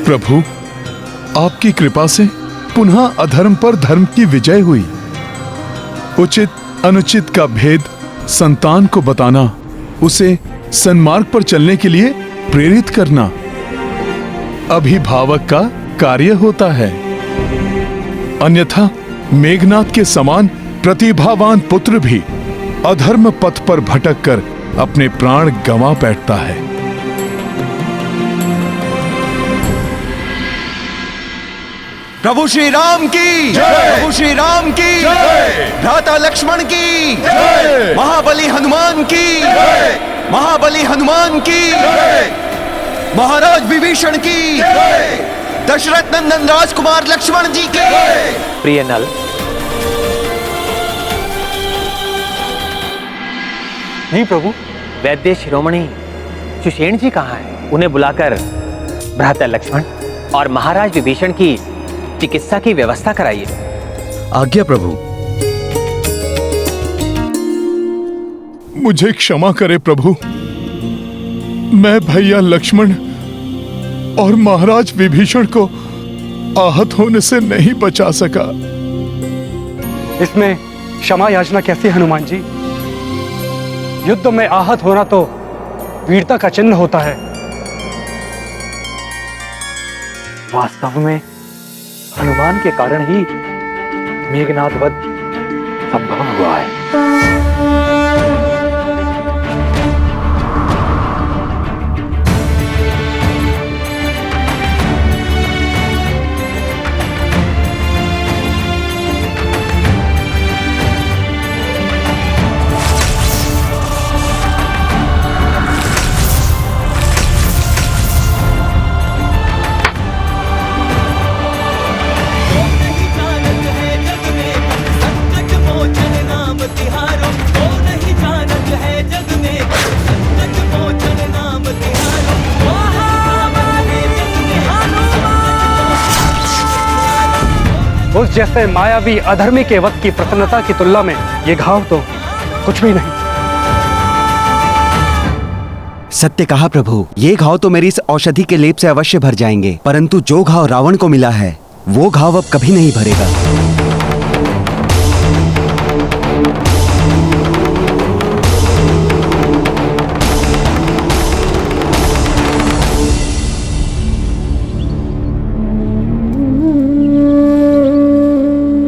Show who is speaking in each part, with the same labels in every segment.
Speaker 1: प्रभु, आपकी कृपा से पुनः अधर्म पर धर्म की विजय हुई। उचित अनुचित का भेद संतान को बताना, उसे सन्मार्ग पर चलने के लिए प्रेरित करना अभिभावक का कार्य होता है। अन्यथा मेघनाद के समान प्रतिभावान पुत्र भी अधर्म पथ पर भटक कर अपने प्राण गंवा बैठता है।
Speaker 2: प्रभु श्री राम की जय। प्रभु श्री राम की जय। भ्राता लक्ष्मण की जय। महाबली हनुमान की जय। महाबली हनुमान की जय। महाराज विभीषण की जय। दशरथ नंदन राजकुमार लक्ष्मण जी की जय।
Speaker 3: प्रिय नल,
Speaker 4: जी प्रभु।
Speaker 3: वैद्य शिरोमणि सुषेण जी कहाँ हैं? उन्हें बुलाकर भ्राता लक्ष्मण और महाराज विभीषण की चिकित्सा की व्यवस्था कराइए।
Speaker 5: आज्ञा प्रभु।
Speaker 1: मुझे क्षमा करे प्रभु, मैं भैया लक्ष्मण और महाराज विभीषण को आहत होने से नहीं बचा सका।
Speaker 4: इसमें क्षमा याचना कैसी हनुमान जी? युद्ध में आहत होना तो वीरता का चिन्ह होता है। वास्तव में हनुमान के कारण ही मेघनाद वध संभव हुआ है। उस जैसे मायावी अधर्मी के वक्त की प्रसन्नता की तुलना में ये घाव तो कुछ भी नहीं।
Speaker 5: सत्य कहा प्रभु, ये घाव तो मेरी इस औषधि के लेप से अवश्य भर जाएंगे, परंतु जो घाव रावण को मिला है वो घाव अब कभी नहीं भरेगा।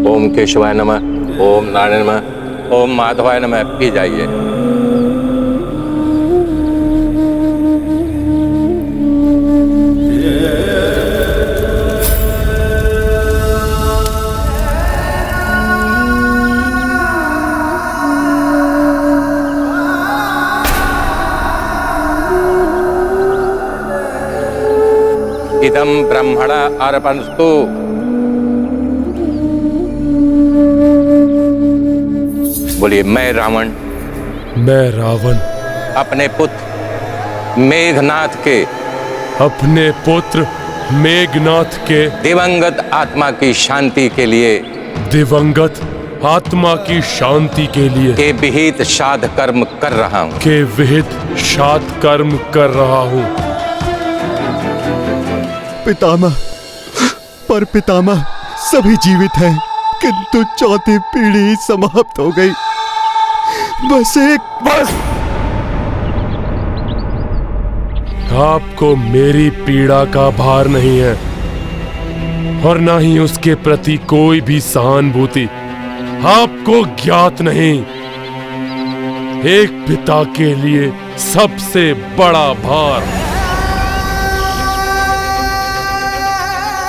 Speaker 6: ओम केशवाय नमः, ओम नारायण नमः, ओम माधवाय नमः। पी जाइए। इदं ब्रह्मण अर्पणस्तु। बोलिए, मैं रावण अपने पुत्र मेघनाथ के दिवंगत आत्मा की शांति के लिए के विहित श्राद्ध कर्म कर रहा हूँ।
Speaker 7: पितामह, पर पितामह सभी जीवित हैं, किंतु चौथी पीढ़ी समाप्त हो गई। बस
Speaker 8: आपको मेरी पीड़ा का भार नहीं है और न ही उसके प्रति कोई भी सहानुभूति आपको ज्ञात नहीं। एक पिता के लिए सबसे बड़ा भार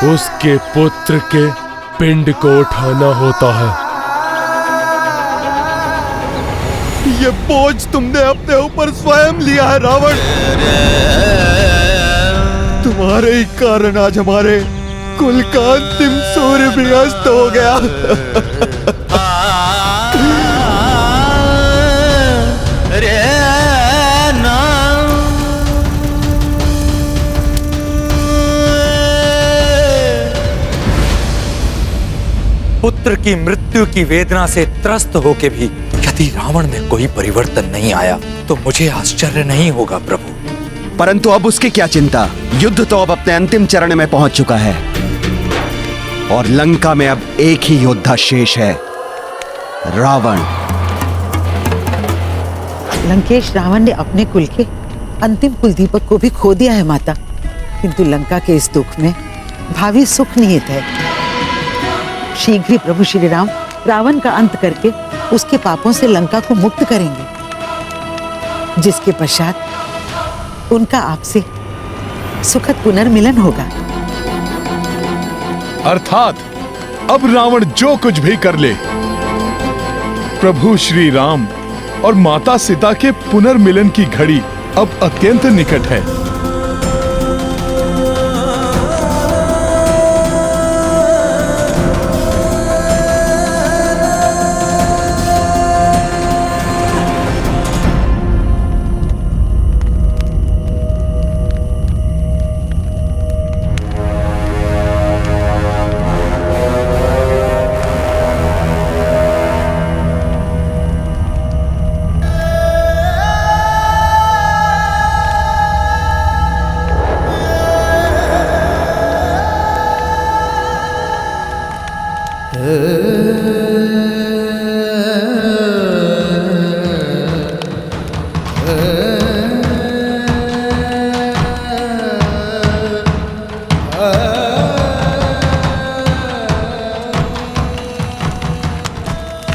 Speaker 8: उसके पुत्र के पिंड को उठाना होता है।
Speaker 7: ये बोझ तुमने अपने ऊपर स्वयं लिया है रावण। तुम्हारे ही कारण आज हमारे कुल का अंतिम सूर्य भी अस्त हो गया।
Speaker 9: पुत्र की मृत्यु की वेदना से त्रस्त होके भी यदि रावण में कोई परिवर्तन नहीं आया तो मुझे आश्चर्य नहीं होगा प्रभु।
Speaker 5: परंतु अब उसकी क्या चिंता। युद्ध तो अब अपने अंतिम चरण में पहुंच चुका है और लंका में अब एक ही योद्धा शेष है, रावण।
Speaker 10: लंकेश रावण ने अपने कुल के अंतिम कुल दीपक को भी खो दिया है माता, किंतु लंका के इस दुख में भावी सुख निहित है। शीघ्र ही प्रभु श्री राम रावण का अंत करके उसके पापों से लंका को मुक्त करेंगे, जिसके पश्चात उनका आपसे सुखद पुनर्मिलन होगा।
Speaker 1: अर्थात अब रावण जो कुछ भी कर ले, प्रभु श्री राम और माता सीता के पुनर्मिलन की घड़ी अब अत्यंत निकट है।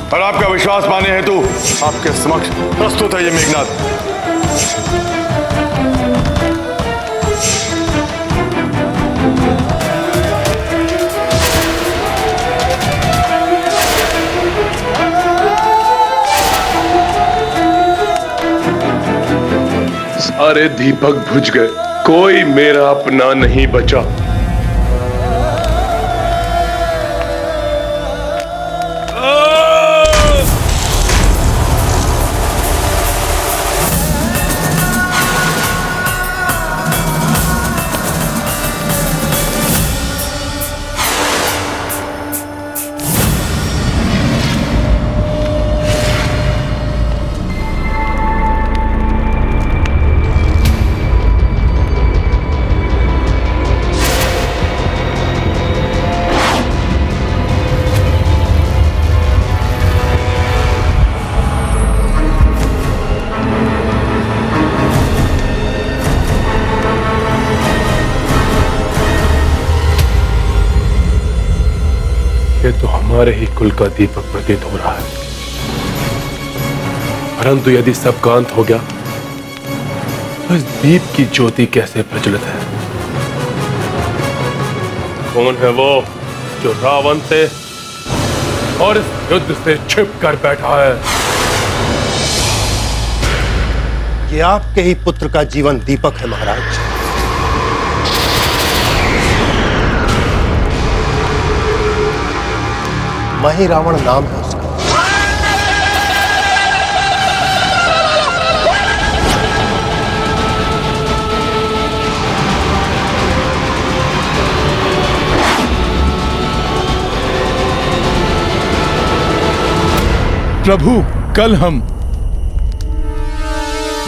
Speaker 11: और आपका विश्वास पाने हेतु आपके समक्ष प्रस्तुत है ये मेघनाद।
Speaker 8: सारे दीपक बुझ गए, कोई मेरा अपना नहीं बचा। ये तो हमारे ही कुल का दीपक प्रतीत हो रहा है, परंतु यदि सब का अंत हो गया तो इस दीप की ज्योति कैसे प्रज्वलित है? कौन है वो जो रावण से और इस युद्ध से छिप कर बैठा है?
Speaker 12: ये आपके ही पुत्र का जीवन दीपक है महाराज। मही रावण नाम है उसका।
Speaker 1: प्रभु, कल हम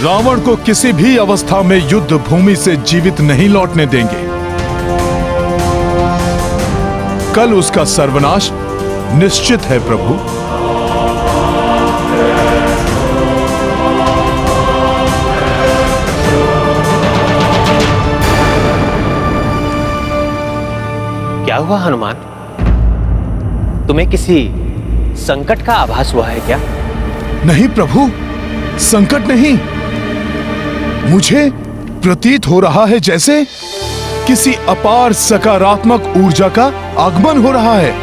Speaker 1: रावण को किसी भी अवस्था में युद्ध भूमि से जीवित नहीं लौटने देंगे। कल उसका सर्वनाश निश्चित है प्रभु।
Speaker 3: क्या हुआ हनुमान? तुम्हें किसी संकट का आभास हुआ है क्या?
Speaker 1: नहीं प्रभु, संकट नहीं। मुझे प्रतीत हो रहा है जैसे किसी अपार सकारात्मक ऊर्जा का आगमन हो रहा है।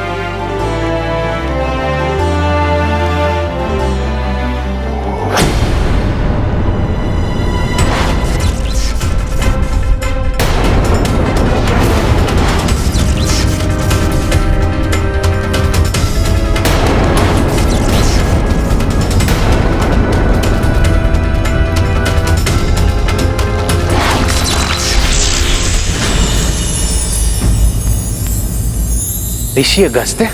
Speaker 3: ऋषि अगस्त्य,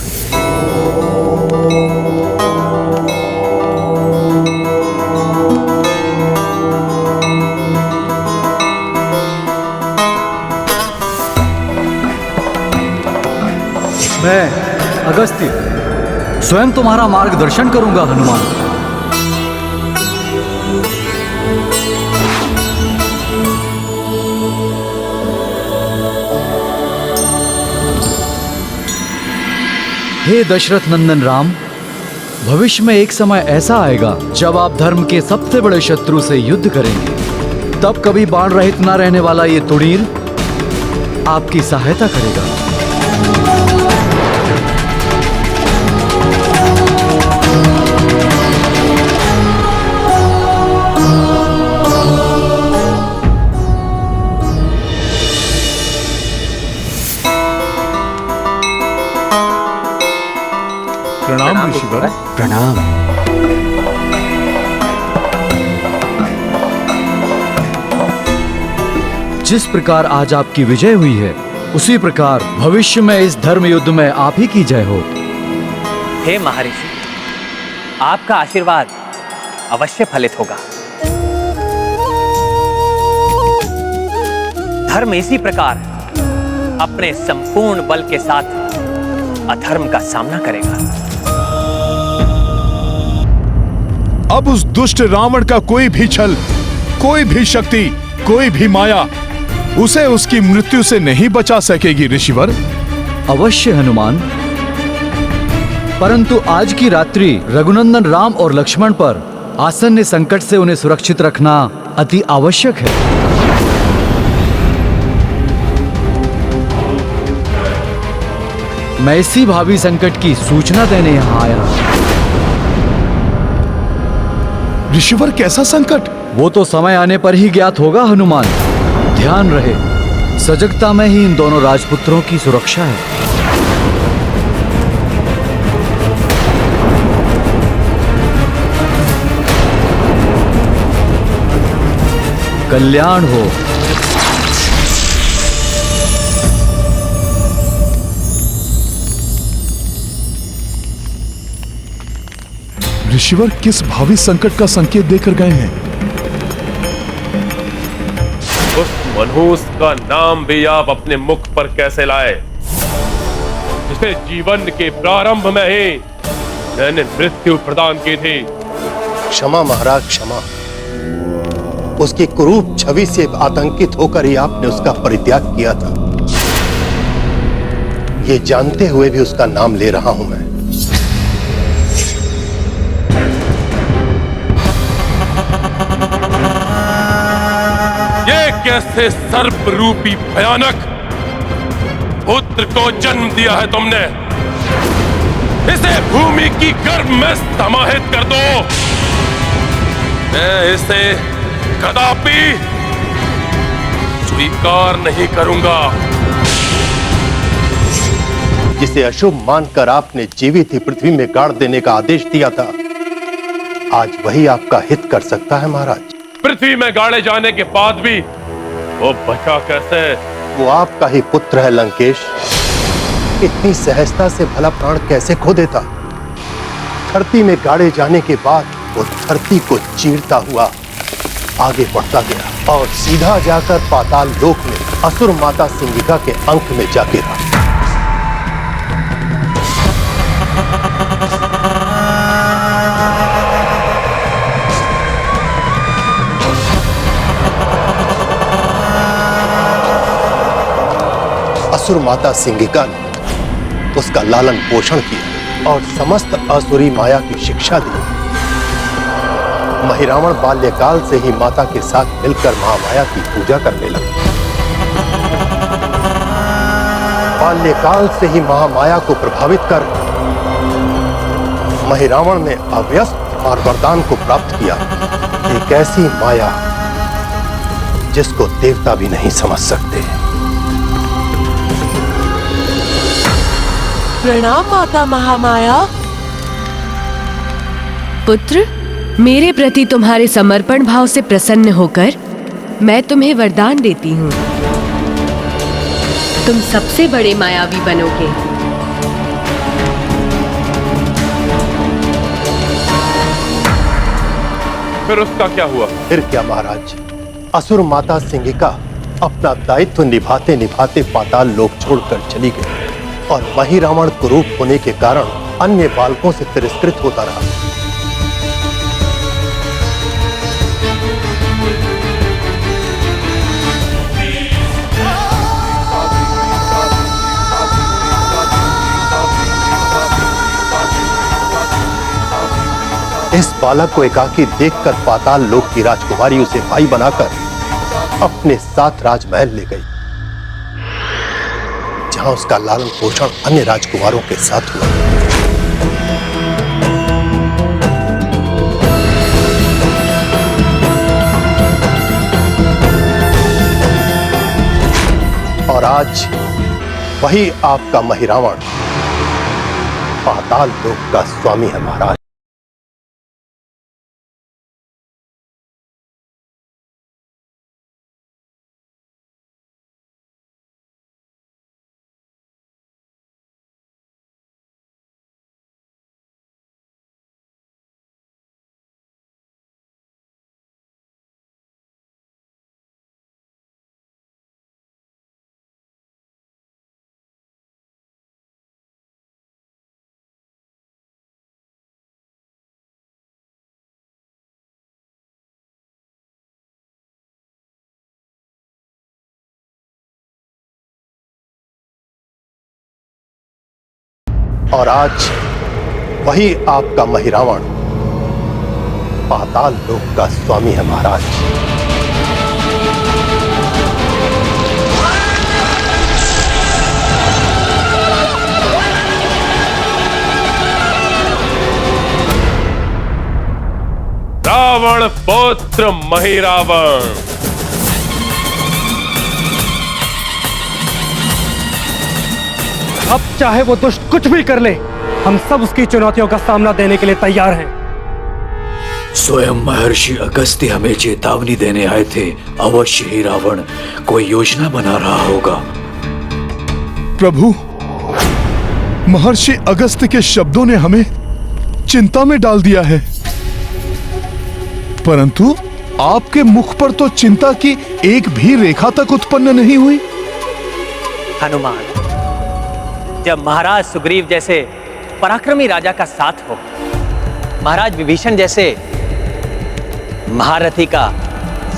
Speaker 13: मैं अगस्त्य स्वयं तुम्हारा मार्गदर्शन करूंगा हनुमान। हे दशरथ नंदन राम, भविष्य में एक समय ऐसा आएगा जब आप धर्म के सबसे बड़े शत्रु से युद्ध करेंगे। तब कभी बाण रहित न रहने वाला ये तुणीर आपकी सहायता करेगा।
Speaker 1: प्रणाम ऋषिवर।
Speaker 5: प्रणाम।
Speaker 13: जिस प्रकार आज आपकी विजय हुई है, उसी प्रकार भविष्य में इस धर्म युद्ध में आप ही की जय हो।
Speaker 3: हे महर्षि, आपका आशीर्वाद अवश्य फलित होगा। धर्म इसी प्रकार अपने संपूर्ण बल के साथ अधर्म का सामना करेगा।
Speaker 1: अब उस दुष्ट रावण का कोई भी छल, कोई भी शक्ति, कोई भी माया उसे उसकी मृत्यु से नहीं बचा सकेगी ऋषिवर।
Speaker 13: अवश्य हनुमान, परंतु आज की रात्रि रघुनंदन राम और लक्ष्मण पर आसन्न संकट से उन्हें सुरक्षित रखना अति आवश्यक है। मैं इसी भावी संकट की सूचना देने यहां आया।
Speaker 1: ऋषिवर, कैसा संकट?
Speaker 13: वो तो समय आने पर ही ज्ञात होगा हनुमान। ध्यान रहे, सजगता में ही इन दोनों राजपुत्रों की सुरक्षा है। कल्याण हो।
Speaker 1: ऋषिवर किस भावी संकट का संकेत देकर गए हैं?
Speaker 8: उस मनहूस का नाम भी आप अपने मुख पर कैसे लाए, जिसे जीवन के प्रारंभ में ही मैंने मृत्यु प्रदान की थी?
Speaker 12: क्षमा महाराज, क्षमा। उसकी कुरूप छवि से आतंकित होकर ही आपने उसका परित्याग किया था। ये जानते हुए भी उसका नाम ले रहा हूं मैं।
Speaker 8: कैसे सर्प रूपी भयानक पुत्र को जन्म दिया है तुमने? इसे भूमि की गर्भ में समाहित कर दो। मैं इसे कदापि स्वीकार नहीं करूंगा।
Speaker 12: जिसे अशुभ मानकर आपने जीवित ही पृथ्वी में गाड़ देने का आदेश दिया था, आज वही आपका हित कर सकता है महाराज।
Speaker 8: पृथ्वी में गाड़े जाने के बाद भी वो बचा कैसे?
Speaker 12: वो आपका ही पुत्र है लंकेश। इतनी सहजता से भला प्राण कैसे खो देता? धरती में गाड़े जाने के बाद वो धरती को चीरता हुआ आगे बढ़ता गया और सीधा जाकर पाताल लोक में असुर माता सिंगिका के अंक में जा गिरा। असुर माता सिंगिका ने उसका लालन पोषण किया और समस्त असुरी माया की शिक्षा दी। महिरावण बाल्यकाल से ही माता के साथ मिलकर महामाया की पूजा करने लगा। बाल्यकाल से ही महामाया को प्रभावित कर महिरावण ने अव्यस्त और वरदान को प्राप्त किया। एक ऐसी माया जिसको देवता भी नहीं समझ सकते।
Speaker 14: प्रणाम माता महामाया।
Speaker 15: पुत्र, मेरे प्रति तुम्हारे समर्पण भाव से प्रसन्न होकर मैं तुम्हें वरदान देती हूँ। तुम सबसे बड़े मायावी बनोगे।
Speaker 8: फिर उसका क्या हुआ?
Speaker 12: फिर क्या महाराज, असुर माता सिंगिका अपना दायित्व निभाते निभाते पाताल लोक छोड़कर चली गई। और महिरावण कुरूप होने के कारण अन्य बालकों से तिरस्कृत होता रहा। इस बालक को एकाकी देखकर पाताल लोक की राजकुमारी उसे भाई बनाकर अपने साथ राजमहल ले गई, जहां उसका लालन पोषण अन्य राजकुमारों के साथ हुआ। और आज वही आपका महिरावण पाताल लोक का स्वामी है महाराज। और आज वही आपका महिरावण पाताल लोक का स्वामी है महाराज।
Speaker 8: रावण पुत्र महिरावण,
Speaker 4: अब चाहे वो दुष्ट कुछ भी कर ले, हम सब उसकी चुनौतियों का सामना देने के लिए तैयार हैं।
Speaker 13: स्वयं महर्षि अगस्त्य हमें चेतावनी देने आए थे। अवश्य ही रावण कोई योजना बना रहा होगा।
Speaker 1: प्रभु, महर्षि अगस्त्य के शब्दों ने हमें चिंता में डाल दिया है, परंतु आपके मुख पर तो चिंता की एक भी रेखा तक उत्पन्न नहीं हुई।
Speaker 3: हनुमान, जब महाराज सुग्रीव जैसे पराक्रमी राजा का साथ हो, महाराज विभीषण जैसे महारथी का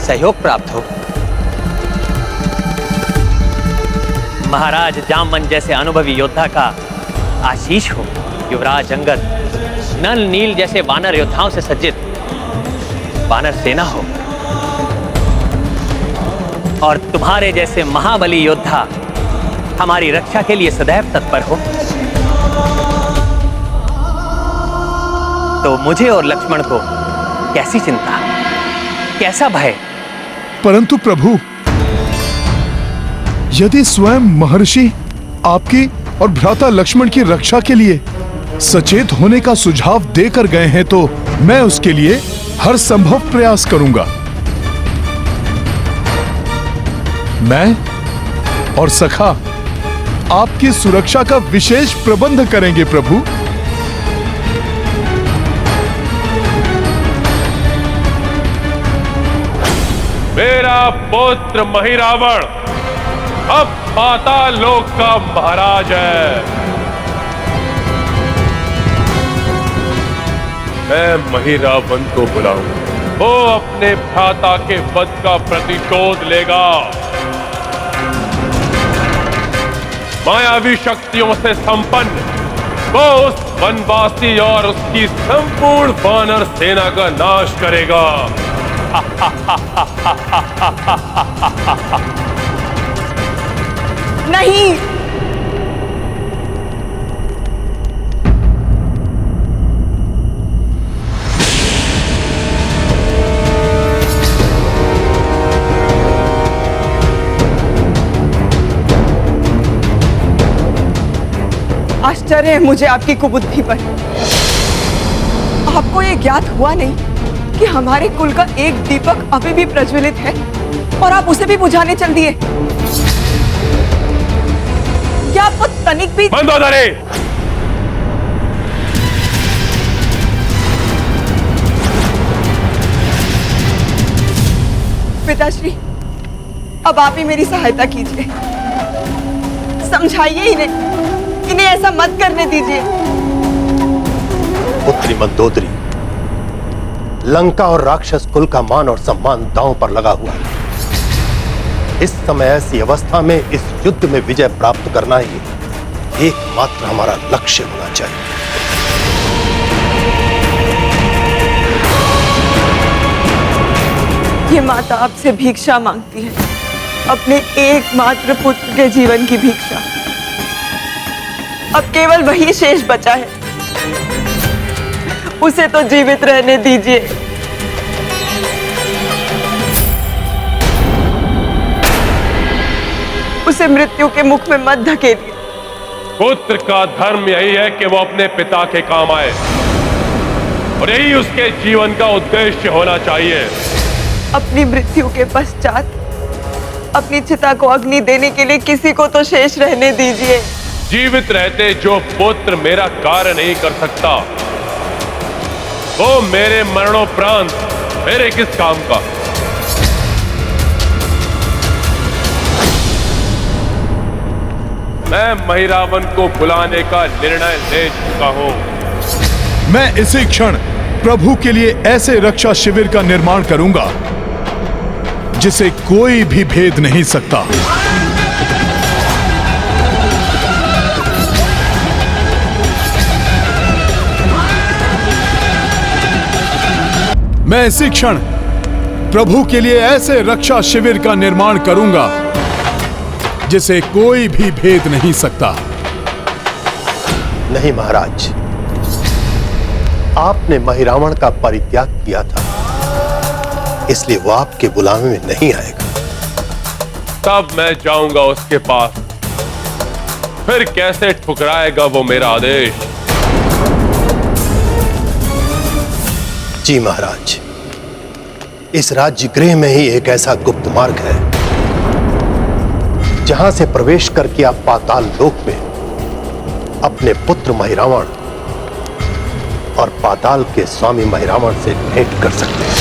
Speaker 3: सहयोग प्राप्त हो, महाराज जामवंत जैसे अनुभवी योद्धा का आशीष हो, युवराज अंगद, नल नील जैसे वानर योद्धाओं से सज्जित वानर सेना हो, और तुम्हारे जैसे महाबली योद्धा हमारी रक्षा के लिए सदैव तत्पर हो, तो मुझे और लक्ष्मण को कैसी चिंता, कैसा भय।
Speaker 1: परंतु प्रभु, यदि स्वयं महर्षि आपकी और भ्राता लक्ष्मण की रक्षा के लिए सचेत होने का सुझाव देकर गए हैं, तो मैं उसके लिए हर संभव प्रयास करूंगा। मैं और सखा आपकी सुरक्षा का विशेष प्रबंध करेंगे प्रभु।
Speaker 8: मेरा पुत्र महिरावण अब पाताल लोक का महाराज है। मैं महिरावण को बुलाऊंगा, वो अपने भ्राता के वध का प्रतिशोध लेगा। मायावी शक्तियों से संपन्न वो उस वनवासी और उसकी संपूर्ण वानर सेना का नाश करेगा।
Speaker 14: नहीं, आश्चर्य है मुझे आपकी कुबुद्धि पर। आपको ये ज्ञात हुआ नहीं कि हमारे कुल का एक दीपक अभी भी प्रज्वलित है और आप उसे भी बुझाने चल दिए। क्या आपको तनिक भी
Speaker 8: बंद हो जाए।
Speaker 14: पिताश्री, अब आप ही मेरी सहायता कीजिए, समझाइए इन्हें इन्हें ऐसा मत करने दीजिए।
Speaker 12: पुत्री मंदोदरी, लंका और राक्षस कुल का मान और सम्मान दांव पर लगा हुआ है। इस समय ऐसी अवस्था में इस युद्ध में विजय प्राप्त करना ही एकमात्र हमारा लक्ष्य होना चाहिए।
Speaker 14: ये माता आपसे भिक्षा मांगती है, अपने एकमात्र पुत्र के जीवन की भिक्षा। अब केवल वही शेष बचा है, उसे तो जीवित रहने दीजिए। उसे मृत्यु के मुख में मत धकेलिए।
Speaker 8: पुत्र का धर्म यही है कि वो अपने पिता के काम आए, और यही उसके जीवन का उद्देश्य होना चाहिए।
Speaker 14: अपनी मृत्यु के पश्चात अपनी चिता को अग्नि देने के लिए किसी को तो शेष रहने दीजिए।
Speaker 8: जीवित रहते जो पुत्र मेरा कार्य नहीं कर सकता, वो मेरे मरणोपरांत मेरे किस काम का। मैं महिरावण को बुलाने का निर्णय ले चुका हूं।
Speaker 1: मैं इसी क्षण प्रभु के लिए ऐसे रक्षा शिविर का निर्माण करूंगा जिसे कोई भी भेद नहीं सकता। मैं इसी क्षण प्रभु के लिए ऐसे रक्षा शिविर का निर्माण करूंगा जिसे कोई भी भेद नहीं सकता।
Speaker 12: नहीं महाराज, आपने महिरावण का परित्याग किया था, इसलिए वो आपके बुलावे में नहीं आएगा।
Speaker 8: तब मैं जाऊंगा उसके पास, फिर कैसे ठुकराएगा वो मेरा आदेश।
Speaker 12: जी महाराज, इस राज्य गृह में ही एक ऐसा गुप्त मार्ग है जहां से प्रवेश करके आप पाताल लोक में अपने पुत्र महिरावण और पाताल के स्वामी महिरावण से भेंट कर सकते हैं।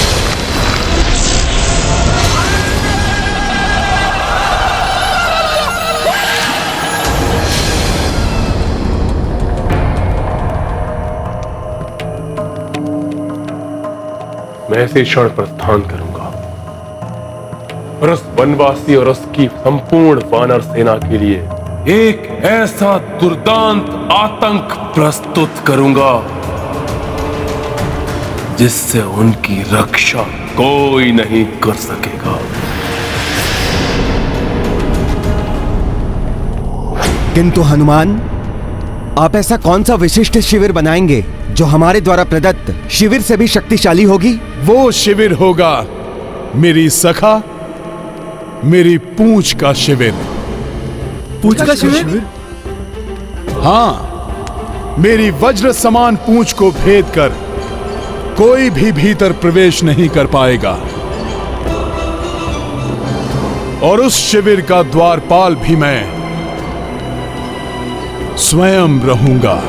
Speaker 8: मैं इसी क्षण प्रस्थान करूंगा और उस वनवासी और उसकी संपूर्ण वानर सेना के लिए एक ऐसा दुर्दांत आतंक प्रस्तुत करूंगा जिससे उनकी रक्षा कोई नहीं कर सकेगा।
Speaker 5: किंतु हनुमान, आप ऐसा कौन सा विशिष्ट शिविर बनाएंगे जो हमारे द्वारा प्रदत्त शिविर से भी शक्तिशाली होगी?
Speaker 1: वो शिविर होगा मेरी सखा, मेरी पूंछ का शिविर।
Speaker 13: पूंछ का शिविर?
Speaker 1: हाँ, मेरी वज्र समान पूंछ को भेद कर कोई भी भीतर प्रवेश नहीं कर पाएगा, और उस शिविर का द्वारपाल भी मैं स्वयं रहूंगा।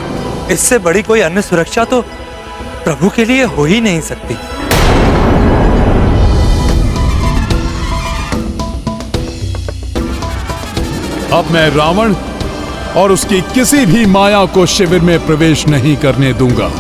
Speaker 9: इससे बड़ी कोई अन्य सुरक्षा तो प्रभु के लिए हो ही नहीं सकती।
Speaker 1: अब मैं रावण और उसकी किसी भी माया को शिविर में प्रवेश नहीं करने दूंगा।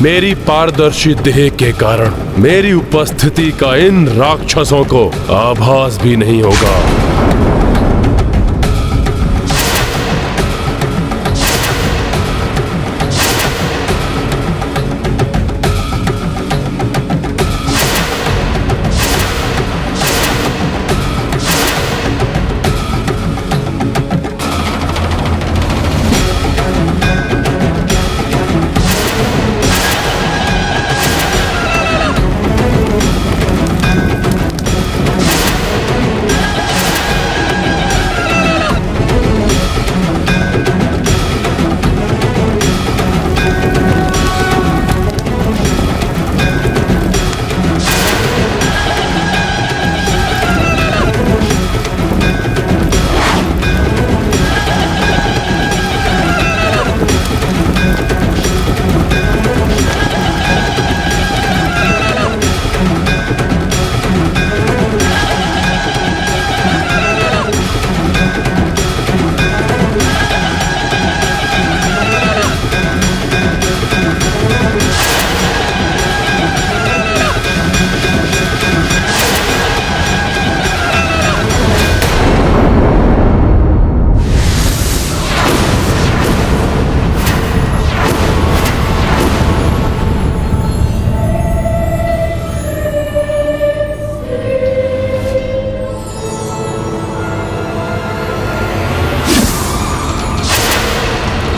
Speaker 8: मेरी पारदर्शी देह के कारण मेरी उपस्थिति का इन राक्षसों को आभास भी नहीं होगा।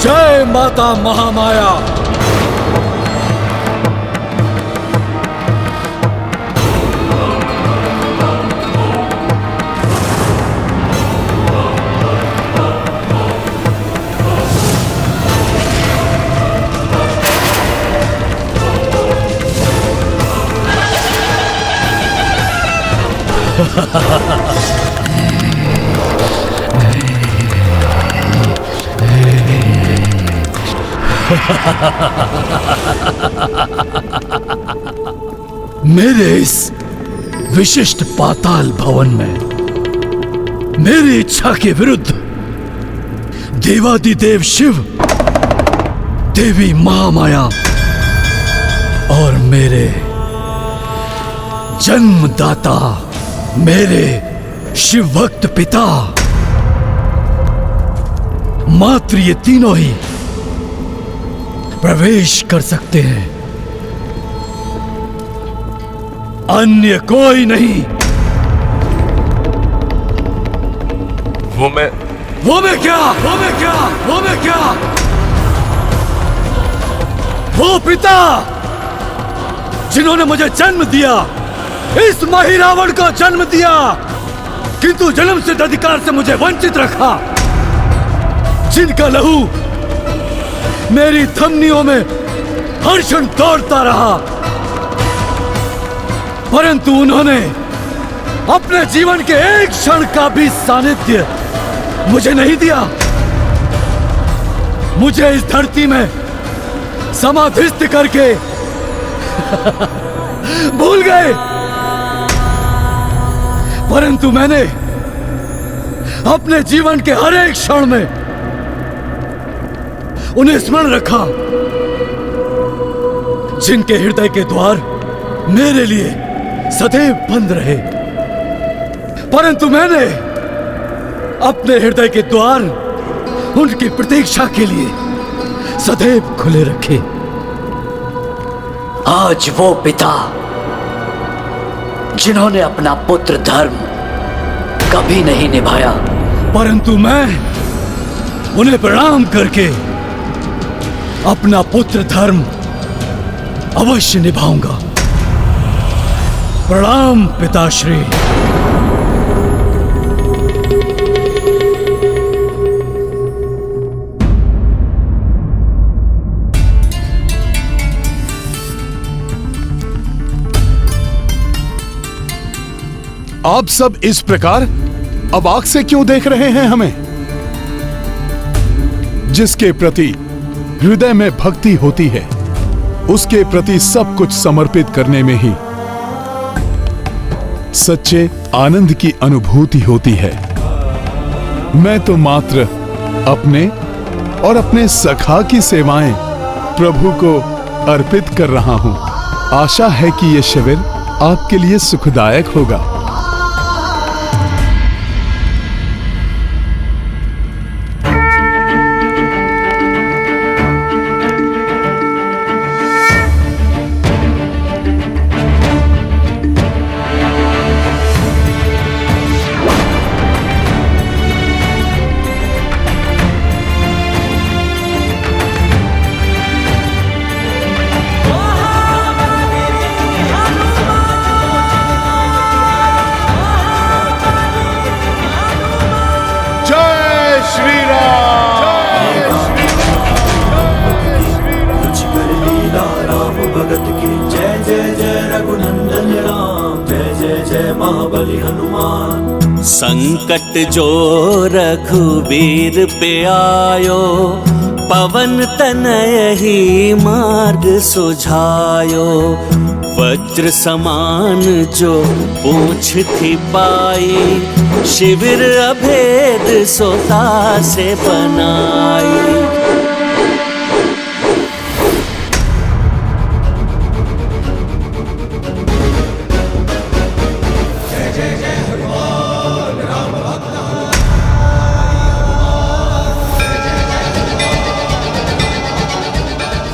Speaker 13: जय माता महामाया। मेरे इस विशिष्ट पाताल भवन में मेरी इच्छा के विरुद्ध देवादिदेव शिव, देवी महामाया और मेरे जन्मदाता मेरे शिव भक्त पिता मात्र ये तीनों ही प्रवेश कर सकते हैं, अन्य कोई नहीं।
Speaker 8: वो मैं
Speaker 13: क्या? वो पिता जिन्होंने मुझे जन्म दिया, इस मही रावण को जन्म दिया, किंतु जन्म सिद्ध अधिकार से मुझे वंचित रखा, जिनका लहू मेरी धमनियों में हर क्षण दौड़ता रहा, परंतु उन्होंने अपने जीवन के एक क्षण का भी सानिध्य मुझे नहीं दिया। मुझे इस धरती में समाधिस्थ करके भूल गए, परंतु मैंने अपने जीवन के हर एक क्षण में उन्हें स्मरण रखा, जिनके हृदय के द्वार मेरे लिए सदैव बंद रहे, परंतु मैंने अपने हृदय के द्वार उनकी प्रतीक्षा के लिए सदैव खुले रखे।
Speaker 16: आज वो पिता जिन्होंने अपना पुत्र धर्म कभी नहीं निभाया,
Speaker 13: परंतु मैं उन्हें प्रणाम करके अपना पुत्र धर्म अवश्य निभाऊंगा। प्रणाम पिताश्री।
Speaker 1: आप सब इस प्रकार अवाक से क्यों देख रहे हैं हमें? जिसके प्रति हृदय में भक्ति होती है, उसके प्रति सब कुछ समर्पित करने में ही सच्चे आनंद की अनुभूति होती है। मैं तो मात्र अपने और अपने सखा की सेवाएं प्रभु को अर्पित कर रहा हूँ। आशा है कि ये शिविर आपके लिए सुखदायक होगा।
Speaker 17: संकट जो रघुबीर पे आयो, पवन तनय ही मार्ग सुझायो। वज्र समान जो पूछ थी पाई, शिविर अभेद सोता से बनाई।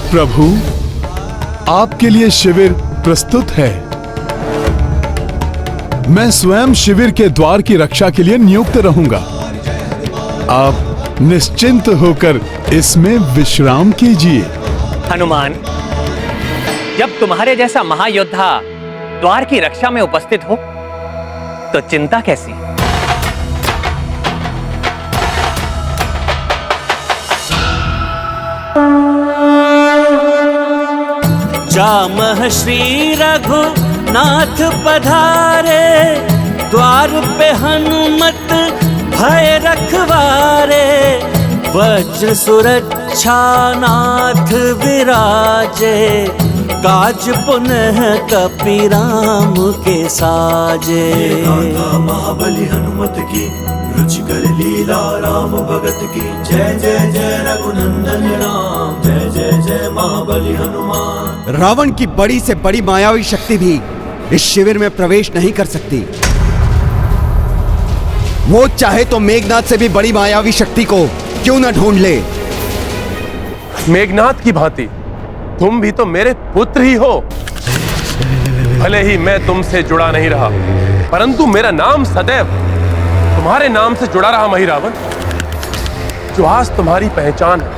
Speaker 1: प्रभु, आपके लिए शिविर प्रस्तुत है। मैं स्वयं शिविर के द्वार की रक्षा के लिए नियुक्त रहूंगा। आप निश्चिंत होकर इसमें विश्राम कीजिए।
Speaker 3: हनुमान, जब तुम्हारे जैसा महायोद्धा द्वार की रक्षा में उपस्थित हो तो चिंता कैसी?
Speaker 17: जामह श्री रघुनाथ पधारे, द्वार पे हनुमत भय रखवारे। वज्र सुरक्षा नाथ विराजे, काज पुनः कपि राम के साजे।
Speaker 18: महाबली हनुमत की रुचिकर लीला, राम भगत की जय जय जय रघुनंदन राम। जय जय जय महाबली हनुमान।
Speaker 5: रावण की बड़ी से बड़ी मायावी शक्ति भी इस शिविर में प्रवेश नहीं कर सकती। वो चाहे तो मेघनाद से भी बड़ी मायावी शक्ति को क्यों न ढूंढ ले।
Speaker 8: मेघनाद की भांति तुम भी तो मेरे पुत्र ही हो। भले ही मैं तुमसे जुड़ा नहीं रहा, परंतु मेरा नाम सदैव तुम्हारे नाम से जुड़ा रहा महिरावण, जो आज तुम्हारी पहचान है।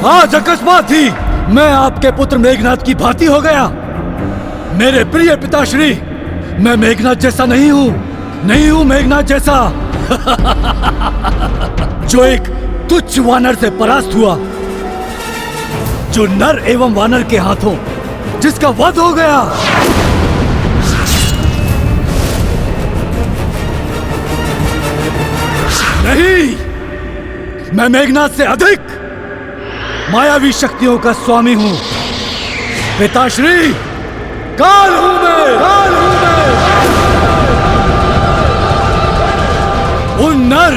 Speaker 13: आज अकस्मात ही मैं आपके पुत्र मेघनाद की भांति हो गया। मेरे प्रिय पिताश्री, मैं मेघनाद जैसा नहीं हूं मेघनाद जैसा जो एक तुच्छ वानर से परास्त हुआ, जो नर एवं वानर के हाथों जिसका वध हो गया। नहीं, मैं मेघनाद से अधिक मायावी शक्तियों का स्वामी हूं। पिताश्री, काल हूं मैं। उन नर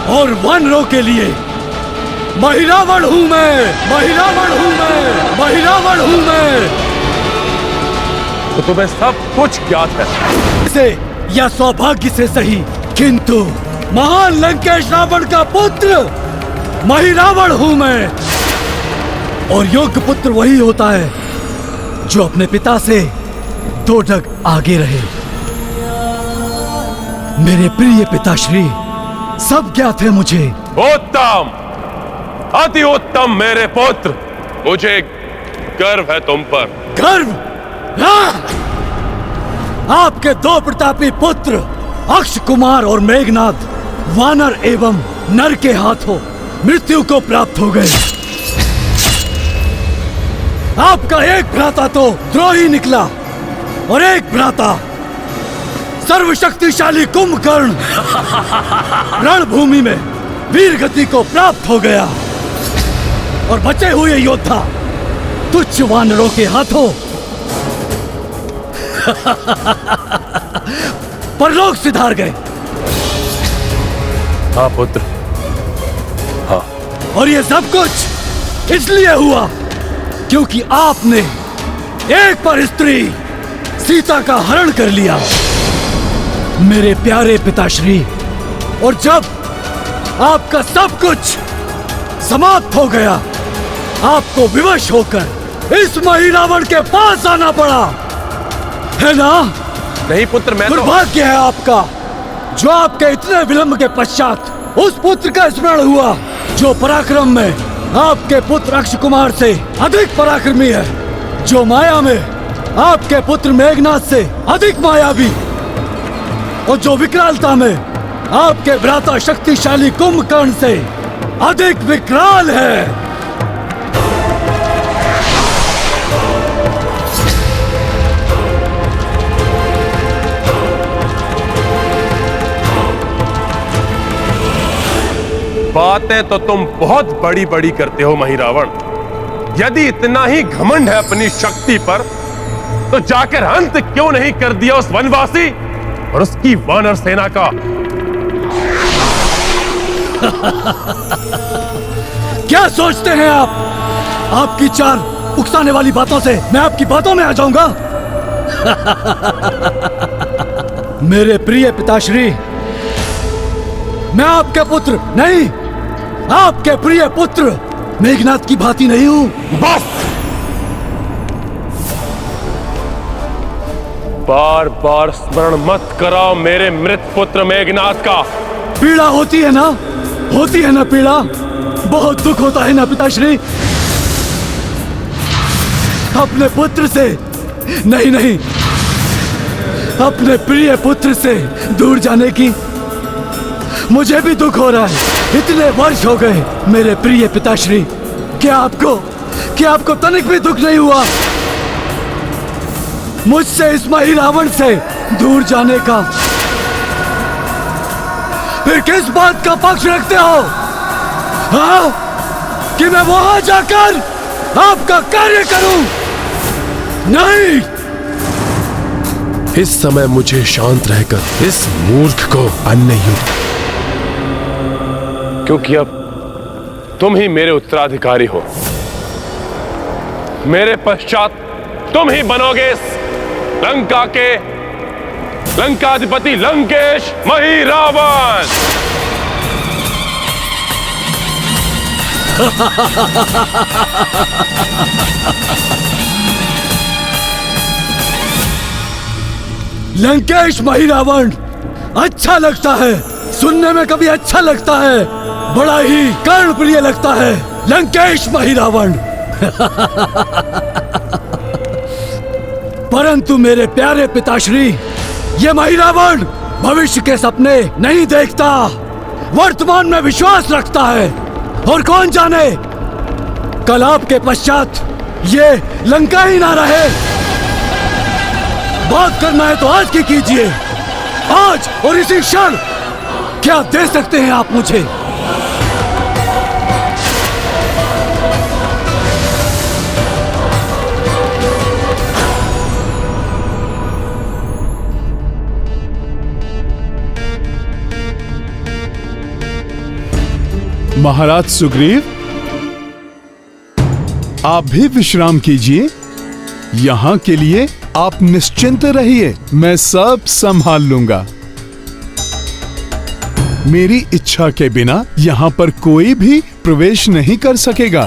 Speaker 13: और वानरों के लिए महिरावण हूं मैं।
Speaker 8: तो तुम्हें सब कुछ ज्ञात है।
Speaker 13: से या सौभाग्य से सही, किंतु महान लंकेश रावण का पुत्र महिरावण हूं मैं। और योग्य पुत्र वही होता है जो अपने पिता से 2 ढग आगे रहे। मेरे प्रिय पिताश्री, सब ज्ञात है मुझे।
Speaker 8: उत्तम, अति उत्तम मेरे पुत्र, मुझे गर्व है तुम पर।
Speaker 13: गर्व? आपके 2 प्रतापी पुत्र अक्ष कुमार और मेघनाद वानर एवं नर के हाथों मृत्यु को प्राप्त हो गए। आपका एक भ्राता तो द्रोही निकला और एक भ्राता सर्वशक्तिशाली कुंभकर्ण रणभूमि में वीर गति को प्राप्त हो गया। और बचे हुए योद्धा तुच्छ वानरों के हाथों परलोक सिधार गए।
Speaker 8: हाँ पुत्र, हाँ।
Speaker 13: और ये सब कुछ इसलिए हुआ क्योंकि आपने एक पर स्त्री सीता का हरण कर लिया, मेरे प्यारे पिताश्री। और जब आपका सब कुछ समाप्त हो गया, आपको विवश होकर इस मही रावण के पास आना पड़ा, है ना?
Speaker 8: नहीं पुत्र, मैं
Speaker 13: दुर्भाग्य है आपका जो आपके इतने विलंब के पश्चात उस पुत्र का स्मरण हुआ जो पराक्रम में आपके पुत्र अक्ष कुमार से अधिक पराक्रमी है, जो माया में आपके पुत्र मेघनाथ से अधिक मायावी, और जो विकरालता में आपके भ्राता शक्तिशाली कुंभकर्ण से अधिक विकराल है।
Speaker 8: बातें तो तुम बहुत बड़ी बड़ी करते हो मही रावण। यदि इतना ही घमंड है अपनी शक्ति पर, तो जाकर अंत क्यों नहीं कर दिया उस वनवासी और उसकी वानर सेना का?
Speaker 13: क्या सोचते हैं आप? आपकी चार उकसाने वाली बातों से मैं आपकी बातों में आ जाऊंगा? मेरे प्रिय पिताश्री, मैं आपके पुत्र नहीं, आपके प्रिय पुत्र मेघनाथ की भांति नहीं हूं।
Speaker 8: बस! बार बार स्मरण मत कराओ मेरे मृत पुत्र मेघनाथ का।
Speaker 13: पीड़ा होती है ना? होती है ना पीड़ा? बहुत दुख होता है ना पिताश्री? अपने पुत्र से नहीं, अपने प्रिय पुत्र से दूर जाने की मुझे भी दुख हो रहा है। इतने वर्ष हो गए मेरे प्रिय पिताश्री, क्या आपको तनिक भी दुख नहीं हुआ मुझसे इस मही रावण से दूर जाने का? फिर किस बात का पक्ष रखते हो? हाँ? कि मैं वहां जाकर आपका कार्य करूं? नहीं!
Speaker 8: इस समय मुझे शांत रहकर इस मूर्ख को अन्य युद्ध, क्योंकि अब तुम ही मेरे उत्तराधिकारी हो। मेरे पश्चात तुम ही बनोगे इस लंका के लंकाधिपति लंकेश मही रावण।
Speaker 13: लंकेश मही रावण अच्छा लगता है, सुनने में कभी अच्छा लगता है, बड़ा ही कर्णप्रिय लगता है। लंकेश मही रावण। परंतु मेरे प्यारे पिताश्री, ये मही रावण भविष्य के सपने नहीं देखता, वर्तमान में विश्वास रखता है। और कौन जाने कल आपके पश्चात ये लंका ही ना रहे। बात करना है तो आज की कीजिए, आज और इसी क्षण। क्या दे सकते हैं आप मुझे?
Speaker 1: महाराज सुग्रीव, आप भी विश्राम कीजिए। यहाँ के लिए आप निश्चिंत रहिए, मैं सब संभाल लूंगा। मेरी इच्छा के बिना यहाँ पर कोई भी प्रवेश नहीं कर सकेगा।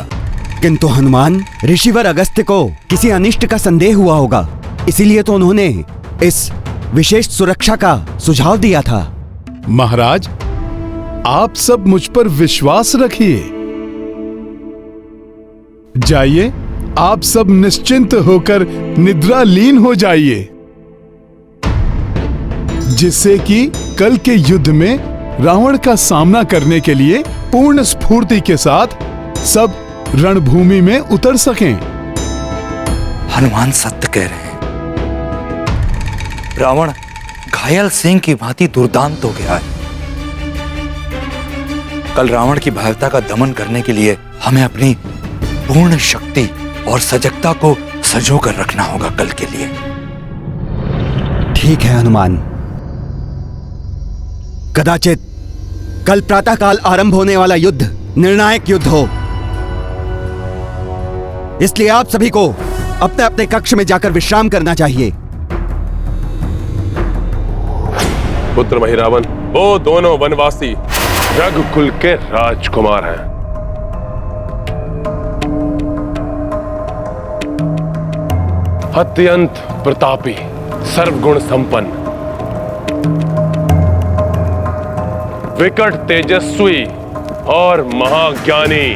Speaker 5: किंतु हनुमान, ऋषिवर अगस्त्य को किसी अनिष्ट का संदेह हुआ होगा, इसीलिए तो उन्होंने इस विशेष सुरक्षा का सुझाव दिया था।
Speaker 1: महाराज, आप सब मुझ पर विश्वास रखिए। जाइए, आप सब निश्चिंत होकर निद्रा लीन हो जाइए, जिससे कि कल के युद्ध में रावण का सामना करने के लिए पूर्ण स्फूर्ति के साथ सब रणभूमि में उतर सकें।
Speaker 9: हनुमान सत्य कह रहे हैं। रावण घायल सिंह की भांति दुर्दांत हो गया है। कल रावण की भयता का दमन करने के लिए हमें अपनी पूर्ण शक्ति और सजगता को संजो कर रखना होगा कल के लिए।
Speaker 5: ठीक है हनुमान, कदाचित कल प्रातःकाल आरंभ होने वाला युद्ध निर्णायक युद्ध हो, इसलिए आप सभी को अपने अपने कक्ष में जाकर विश्राम करना चाहिए।
Speaker 8: पुत्र महिरावन, वो दोनों वनवासी रघुकुल के राजकुमार हैं। अत्यंत प्रतापी, सर्वगुण संपन्न, विकट तेजस्वी और महाज्ञानी,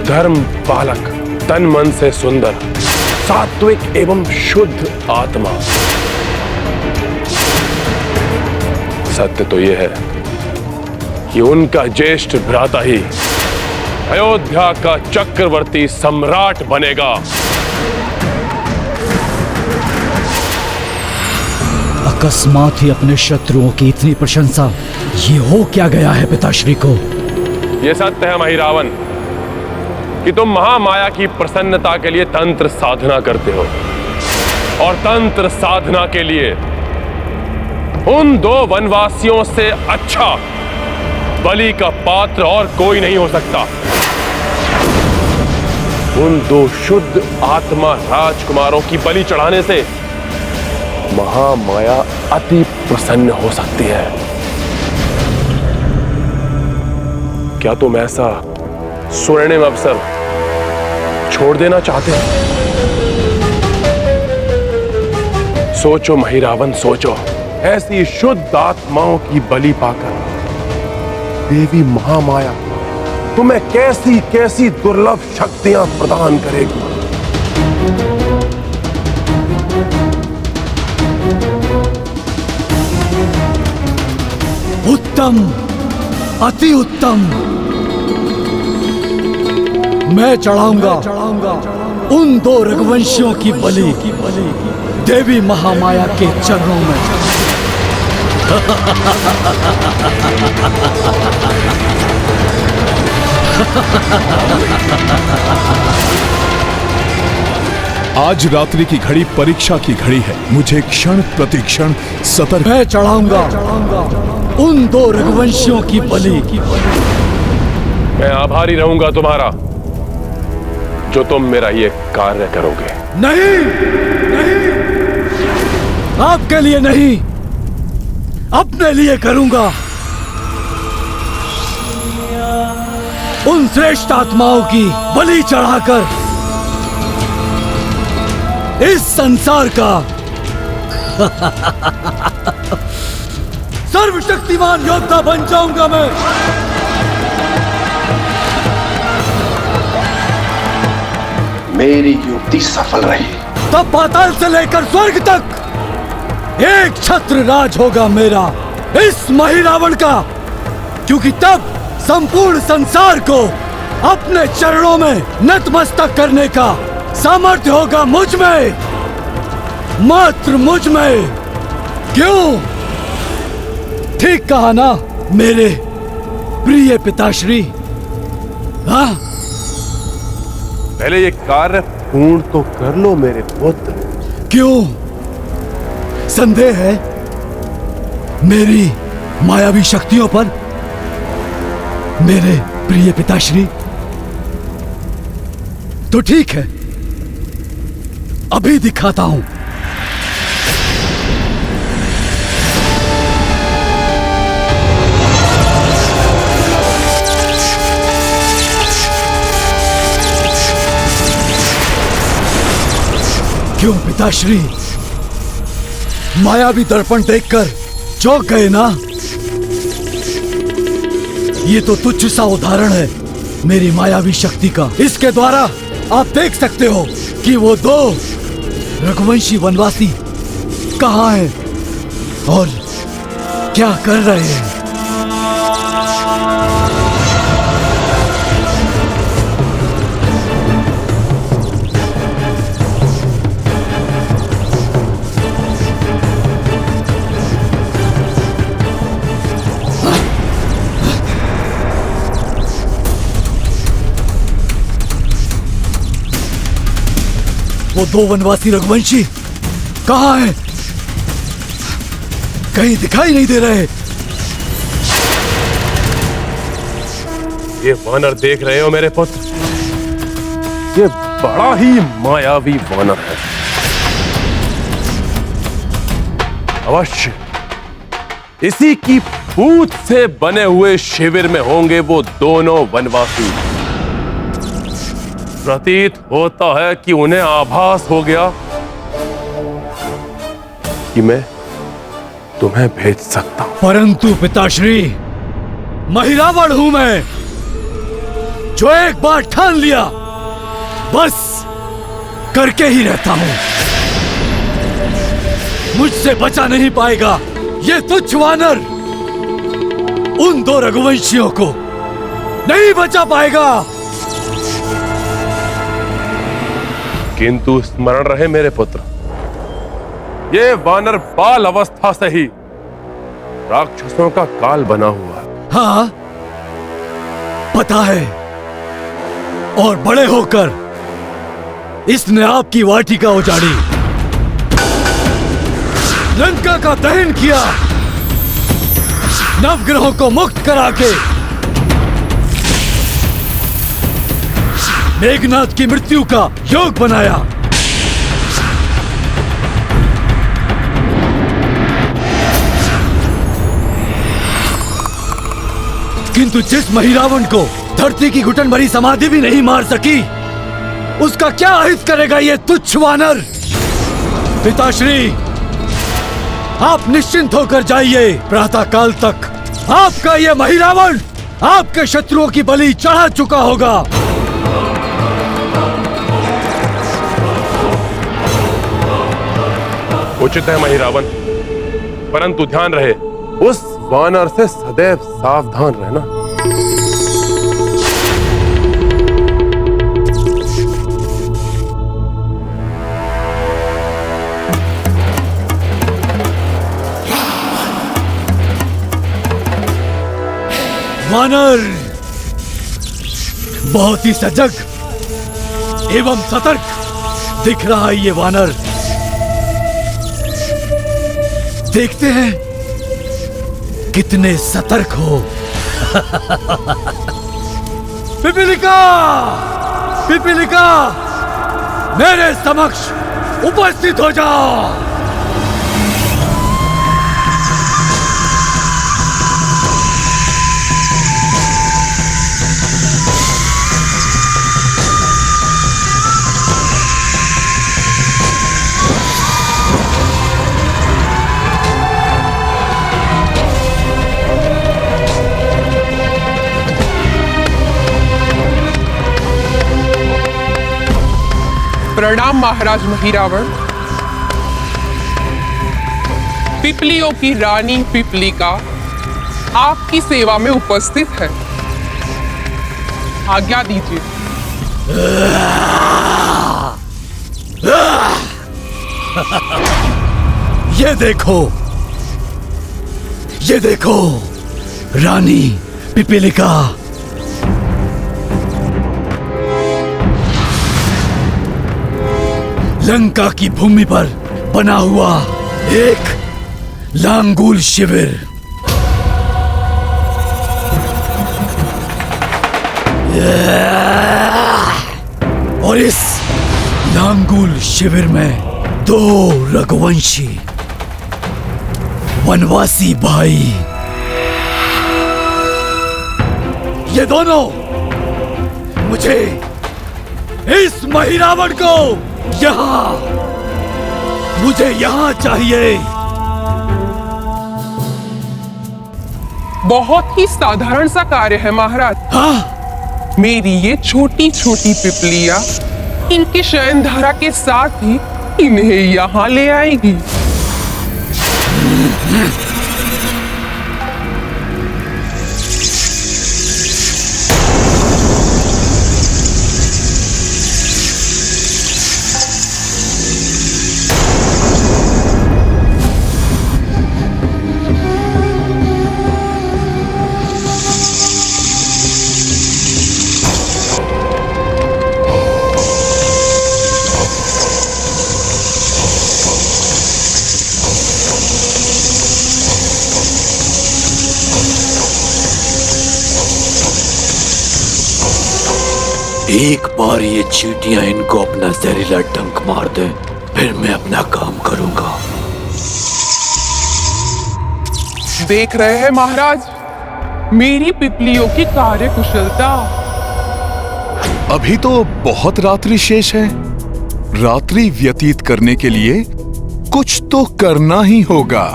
Speaker 8: धर्म पालक, तन मन से सुंदर, सात्विक एवं शुद्ध आत्मा। सत्य तो यह है कि उनका ज्येष्ठ भ्राता ही अयोध्या का चक्रवर्ती सम्राट बनेगा।
Speaker 13: अकस्मात ही अपने शत्रुओं की इतनी प्रशंसा, ये हो क्या गया है पिताश्री को?
Speaker 8: यह सत्य है महिरावन कि तुम महामाया की प्रसन्नता के लिए तंत्र साधना करते हो, और तंत्र साधना के लिए उन दो वनवासियों से अच्छा बलि का पात्र और कोई नहीं हो सकता। उन दो शुद्ध आत्मा राजकुमारों की बलि चढ़ाने से महामाया अति प्रसन्न हो सकती है। क्या तुम ऐसा स्वर्णिम अवसर छोड़ देना चाहते हैं? सोचो महिरावन, सोचो। ऐसी शुद्ध आत्माओं की बलि पाकर देवी महामाया तुम्हें कैसी कैसी दुर्लभ शक्तियां प्रदान करेगी।
Speaker 13: उत्तम, अति उत्तम। मैं चढ़ाऊंगा उन दो रघुवंशियों की बलि देवी महामाया के चरणों में।
Speaker 1: आज रात्रि की घड़ी परीक्षा की घड़ी है। मुझे क्षण प्रतिक्षण सतर्क।
Speaker 13: मैं चढ़ाऊंगा उन दो रघुवंशियों की बलि।
Speaker 8: मैं आभारी रहूंगा तुम्हारा, जो तुम मेरा ये कार्य करोगे।
Speaker 13: नहीं, नहीं, आपके लिए नहीं, अपने लिए करूंगा। उन श्रेष्ठ आत्माओं की बलि चढ़ाकर इस संसार का सर्वशक्तिमान योद्धा बन जाऊंगा मैं।
Speaker 19: मेरी युक्ति सफल रही।
Speaker 13: तब पाताल से लेकर स्वर्ग तक एक छत्र राज होगा मेरा, इस महिरावण का। क्योंकि तब संपूर्ण संसार को अपने चरणों में नतमस्तक करने का सामर्थ्य होगा मुझ में, मात्र मुझ में। क्यों? ठीक कहा ना मेरे प्रिय पिताश्री? हाँ,
Speaker 8: पहले ये कार्य पूर्ण तो कर लो मेरे पुत्र।
Speaker 13: क्यों? संदेह है मेरी मायावी शक्तियों पर मेरे प्रिय पिताश्री? तो ठीक है, अभी दिखाता हूं। क्यों पिताश्री, मायावी दर्पण देखकर चौंक गए ना? ये तो तुच्छ सा उदाहरण है मेरी मायावी शक्ति का। इसके द्वारा आप देख सकते हो कि वो दो रघुवंशी वनवासी कहाँ हैं और क्या कर रहे हैं। वो दो वनवासी रघुवंशी कहाँ हैं? कहीं दिखाई नहीं दे रहे।
Speaker 8: ये वानर देख रहे हो मेरे पुत्र, ये बड़ा ही मायावी वानर है। अवश्य इसी की पूंछ से बने हुए शिविर में होंगे वो दोनों वनवासी। प्रतीत होता है कि उन्हें आभास हो गया कि मैं तुम्हें भेज सकता हूं।
Speaker 13: परंतु पिताश्री, महिरावण हूं मैं, जो एक बार ठान लिया बस करके ही रहता हूं। मुझसे बचा नहीं पाएगा ये तुच्छ वानर, उन दो रघुवंशियों को नहीं बचा पाएगा।
Speaker 8: किंतु स्मरण रहे मेरे पुत्र, ये वानर बाल अवस्था से ही राक्षसों का काल बना हुआ है।
Speaker 13: हाँ, पता है। और बड़े होकर इसने आपकी वाटिका उजाड़ी, लंका का दहन किया, नवग्रहों को मुक्त करा के मेघनाथ की मृत्यु का योग बनाया। किंतु जिस महिरावण को धरती की घुटन भरी समाधि भी नहीं मार सकी, उसका क्या अहित करेगा ये तुच्छ वानर। पिताश्री, आप निश्चिंत होकर जाइए। प्रातः काल तक आपका ये महिरावण आपके शत्रुओं की बलि चढ़ा चुका होगा।
Speaker 8: उचित है महिरावण, परंतु ध्यान रहे उस वानर से सदैव सावधान रहना।
Speaker 13: वानर बहुत ही सजग एवं सतर्क दिख रहा है ये वानर। देखते हैं कितने सतर्क हो। पिपीलिका, पिपीलिका, मेरे समक्ष उपस्थित हो जाओ।
Speaker 19: प्रणाम महाराज महिरावण। पिपलियों की रानी पिपलिका आपकी सेवा में उपस्थित है, आज्ञा दीजिए।
Speaker 13: ये देखो रानी पिपीलिका। लंका की भूमि पर बना हुआ एक लांगूल शिविर। और इस लांगूल शिविर में दो रघुवंशी वनवासी भाई, ये दोनों मुझे इस महिरावण को मुझे यहाँ चाहिए।
Speaker 19: बहुत ही साधारण सा कार्य है महाराज।
Speaker 13: हाँ?
Speaker 19: मेरी ये छोटी छोटी पिपलियां इनके शयन धारा के साथ ही इन्हें यहाँ ले आएगी।
Speaker 16: एक बार ये चींटियां इनको अपना जहरीला डंक मार दें, फिर मैं अपना काम करूंगा।
Speaker 19: देख रहे हैं महाराज, मेरी पिपलियों की कार्यकुशलता।
Speaker 1: अभी तो बहुत रात्रि शेष है। रात्रि व्यतीत करने के लिए कुछ तो करना ही होगा।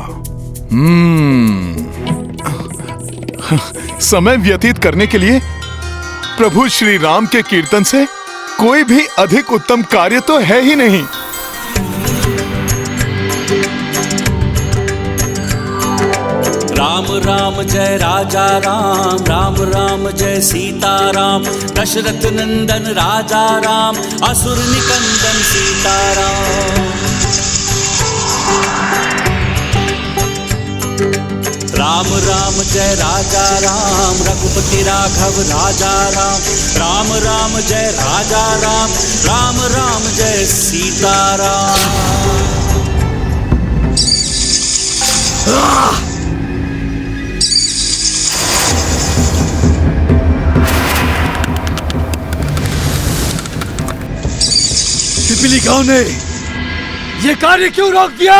Speaker 1: समय व्यतीत करने के लिए प्रभु श्री राम के कीर्तन से कोई भी अधिक उत्तम कार्य तो है ही नहीं।
Speaker 17: राम राम जय राजा राम, राम राम जय सीता राम, दशरथ नंदन राजा राम, असुर निकंदन सीता राम। राम राम जय राजा राम, रघुपति राघव राजा राम, राम राम जय राजा राम, राम राम जय सीता राम।
Speaker 13: पिपीलिकाओं ने ये कार्य क्यों रोक दिया?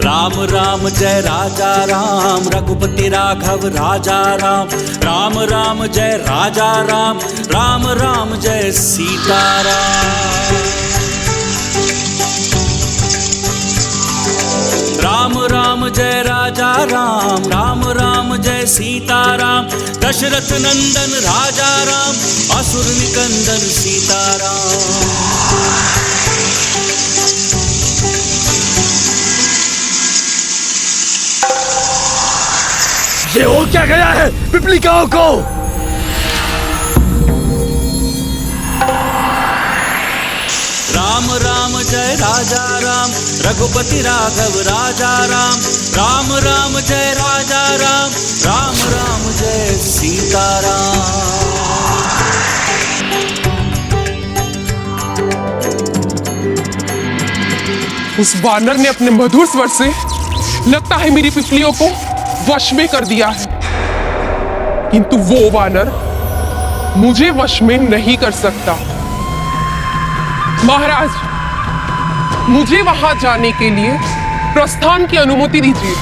Speaker 17: राम राम जय राजा राम, रघुपति राघव राजा राम, राम राम जय राजा राम, राम राम जय सीता राम। राम राम जय राजा राम, राम राम जय सीता राम, दशरथ नंदन राजा राम, असुर निकंदन सीता राम।
Speaker 13: ये हो क्या गया है पिपलिकाओं को?
Speaker 17: राम राम जय राजा राम, रघुपति राघव राजा राम, राम राम जय राजा राम, राम राम जय सीता राम।
Speaker 19: उस वानर ने अपने मधुर स्वर से लगता है मेरी पिपलियों को वश में कर दिया है, किंतु वो वानर मुझे वश में नहीं कर सकता। महाराज, मुझे वहां जाने के लिए प्रस्थान की अनुमति दीजिए।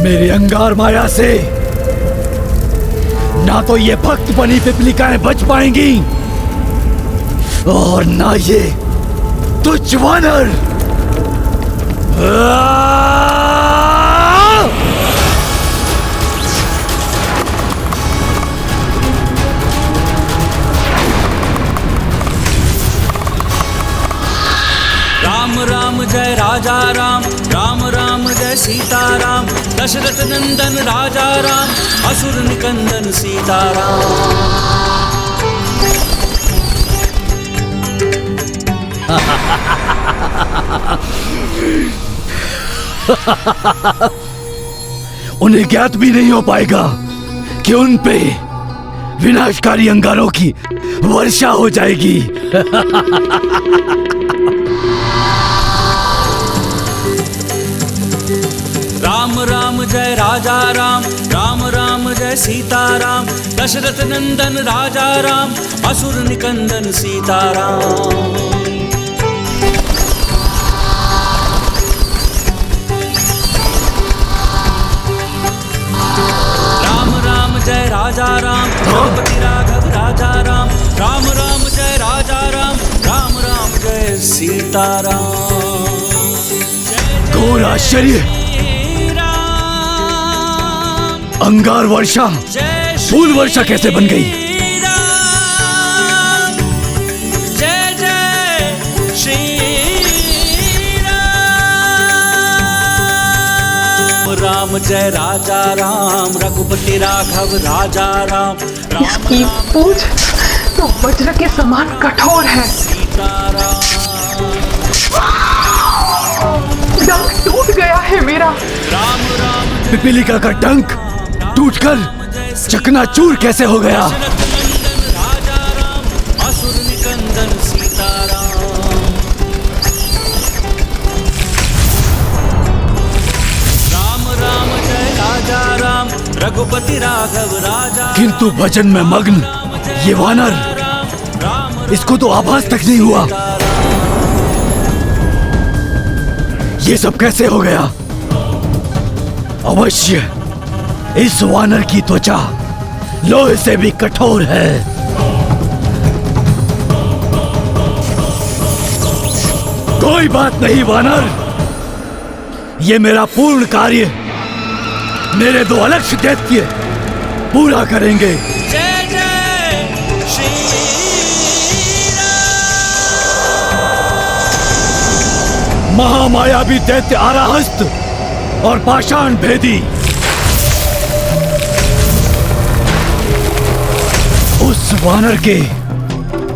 Speaker 13: मेरी अंगार माया से ना तो ये भक्त बनी पिपलिकाएं बच पाएंगी और ना ये तुच्छ वानर।
Speaker 17: राम राम जय राजा राम, राम राम जय सीता राम, दशरथ नंदन राजा राम, असुर निकंदन सीता राम।
Speaker 13: उन्हें ज्ञात भी नहीं हो पाएगा कि उन पे विनाशकारी अंगारों की वर्षा हो जाएगी।
Speaker 17: राम राम जय राजा राम, राम राम जय सीता राम, दशरथ नंदन राजा राम, असुर निकंदन सीता राम। राम राम जय राजा राम, रघुपति राघव राजा राम, राम राम जय राजा राम, राम राम जय सीता राम।
Speaker 13: घोर आश्चर्य! अंगार वर्षा फूल वर्षा कैसे बन गई?
Speaker 17: जय जय श्री राम। राम जय राजा राम रघुपति राघव राजा राम
Speaker 19: इसकी पूंछ तो वज्र के समान कठोर है। डंक टूट गया है मेरा।
Speaker 13: पिपीलिका का डंक टूटकर चकनाचूर कैसे हो गया?
Speaker 17: असुर निकंदन सीताराम। राम राम जय राजा राम रघुपति राघव राजा।
Speaker 13: किंतु भजन में मग्न ये वानर, इसको तो आभास तक नहीं हुआ। ये सब कैसे हो गया? अवश्य इस वानर की त्वचा लोहे से भी कठोर है। कोई बात नहीं वानर, ये मेरा पूर्ण कार्य मेरे दो अलक्ष्य दैत्य पूरा करेंगे।
Speaker 17: जय जय श्री
Speaker 13: महामायावी दैत्य आराहस्त और पाषाण भेदी उस वानर के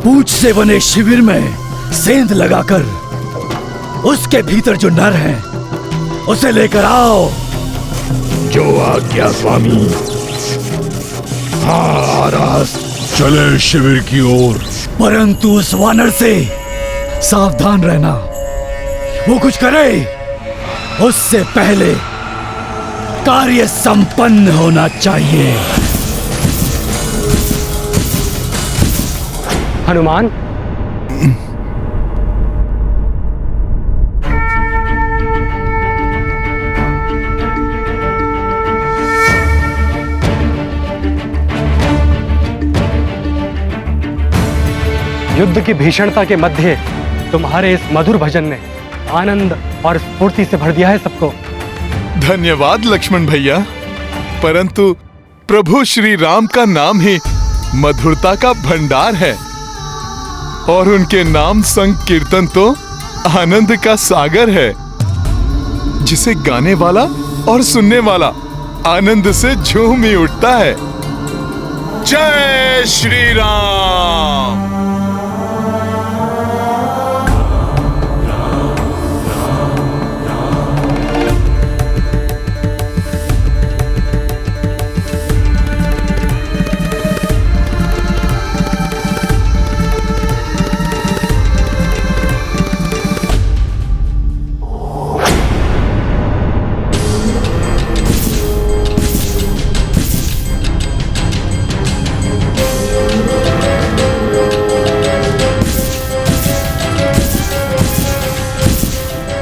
Speaker 13: पूंछ से बने शिविर में सेंध लगाकर उसके भीतर जो नर है उसे लेकर आओ।
Speaker 11: जो आज्ञा स्वामी। हाँ रास, चले शिविर की ओर।
Speaker 13: परंतु उस वानर से सावधान रहना, वो कुछ करे उससे पहले कार्य संपन्न होना चाहिए।
Speaker 4: हनुमान, युद्ध की भीषणता के मध्य तुम्हारे इस मधुर भजन ने आनंद और स्फूर्ति से भर दिया है सबको।
Speaker 1: धन्यवाद लक्ष्मण भैया, परंतु प्रभु श्री राम का नाम ही मधुरता का भंडार है और उनके नाम संकीर्तन तो आनंद का सागर है, जिसे गाने वाला और सुनने वाला आनंद से झूम ही उठता है। जय श्री राम।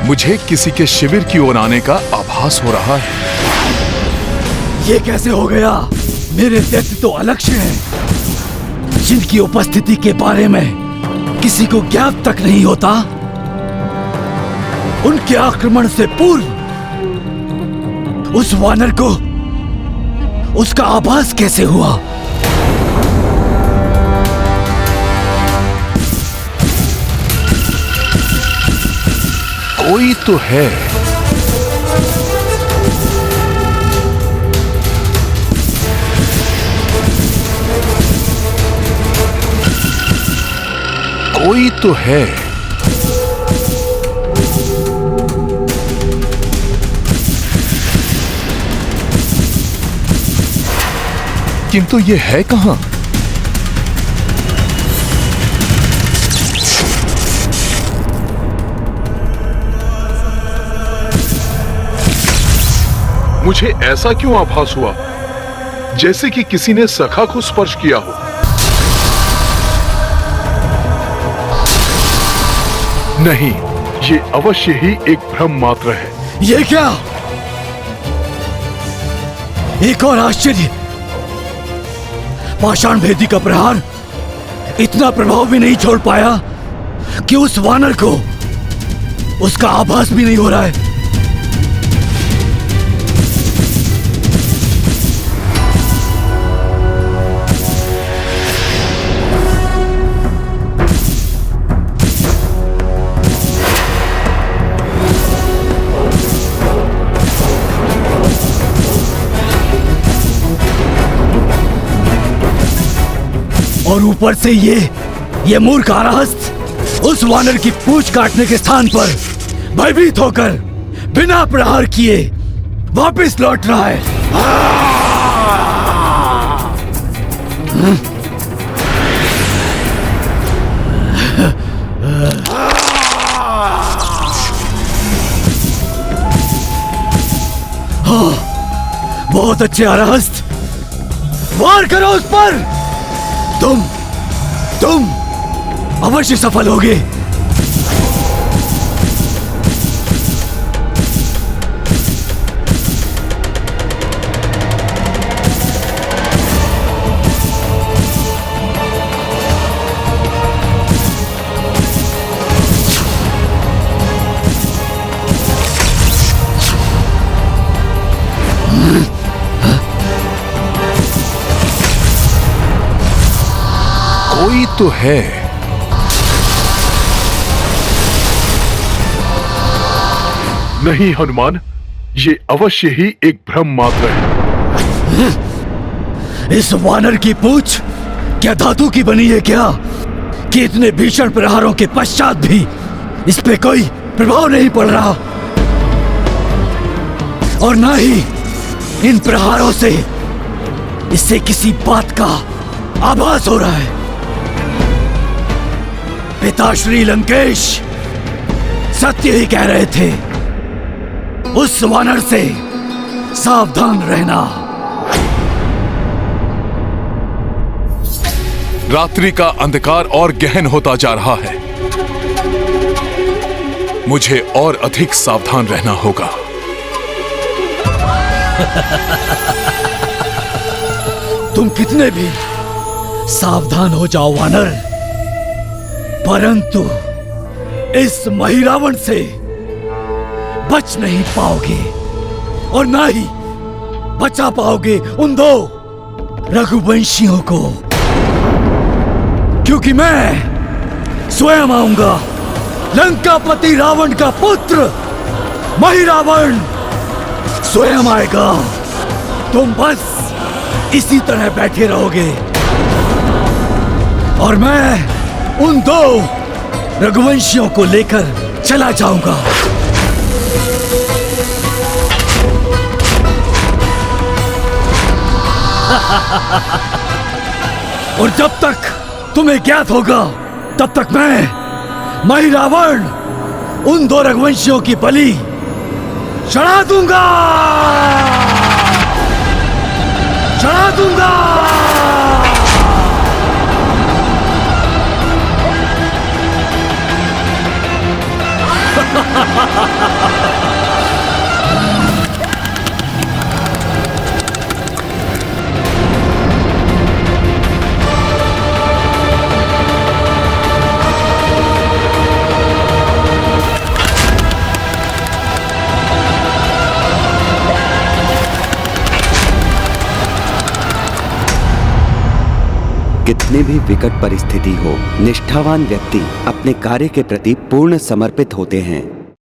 Speaker 1: मुझे किसी के शिविर की ओर आने का आभास हो रहा है।
Speaker 13: ये कैसे हो गया? मेरे दैत्य तो अलक्ष्य हैं, जिनकी उपस्थिति के बारे में किसी को ज्ञात तक नहीं होता। उनके आक्रमण से पूर्व उस वानर को उसका आभास कैसे हुआ?
Speaker 1: कोई तो है। कोई तो है। किंतु ये है कहां? मुझे ऐसा क्यों आभास हुआ जैसे कि किसी ने सखा को स्पर्श किया हो। नहीं, ये अवश्य ही एक भ्रम मात्र है।
Speaker 13: ये क्या? एक और आश्चर्य, पाषाण भेदी का प्रहार इतना प्रभाव भी नहीं छोड़ पाया कि उस वानर को उसका आभास भी नहीं हो रहा है। और ऊपर से ये मूर्ख आराहस्त उस वानर की पूंछ काटने के स्थान पर भयभीत होकर बिना प्रहार किए वापस लौट रहा है। बहुत अच्छे आराहस्त, वार करो उस पर। तुम अवश्य सफल होगे।
Speaker 1: कोई तो है। नहीं हनुमान, ये अवश्य ही एक भ्रम मात्र है।
Speaker 13: इस वानर की पूंछ क्या धातु की बनी है क्या, कि इतने भीषण प्रहारों के पश्चात भी इस पे कोई प्रभाव नहीं पड़ रहा, और ना ही इन प्रहारों से इससे किसी बात का आभास हो रहा है। पिताश्री लंकेश सत्य ही कह रहे थे, उस वानर से सावधान रहना।
Speaker 1: रात्रि का अंधकार और गहन होता जा रहा है, मुझे और अधिक सावधान रहना होगा।
Speaker 13: तुम कितने भी सावधान हो जाओ वानर, परंतु इस महिरावण से बच नहीं पाओगे, और ना ही बचा पाओगे उन दो रघुवंशियों को, क्योंकि मैं स्वयं आऊंगा, लंकापति रावण का पुत्र महिरावण स्वयं आएगा। तुम बस इसी तरह बैठे रहोगे और मैं उन दो रघुवंशियों को लेकर चला जाऊंगा। और जब तक तुम्हें ज्ञात होगा, तब तक मैं महिरावण उन दो रघुवंशियों की बलि चढ़ा दूंगा, चढ़ा दूंगा।
Speaker 5: कितनी भी विकट परिस्थिति हो, निष्ठावान व्यक्ति अपने कार्य के प्रति पूर्ण समर्पित होते हैं।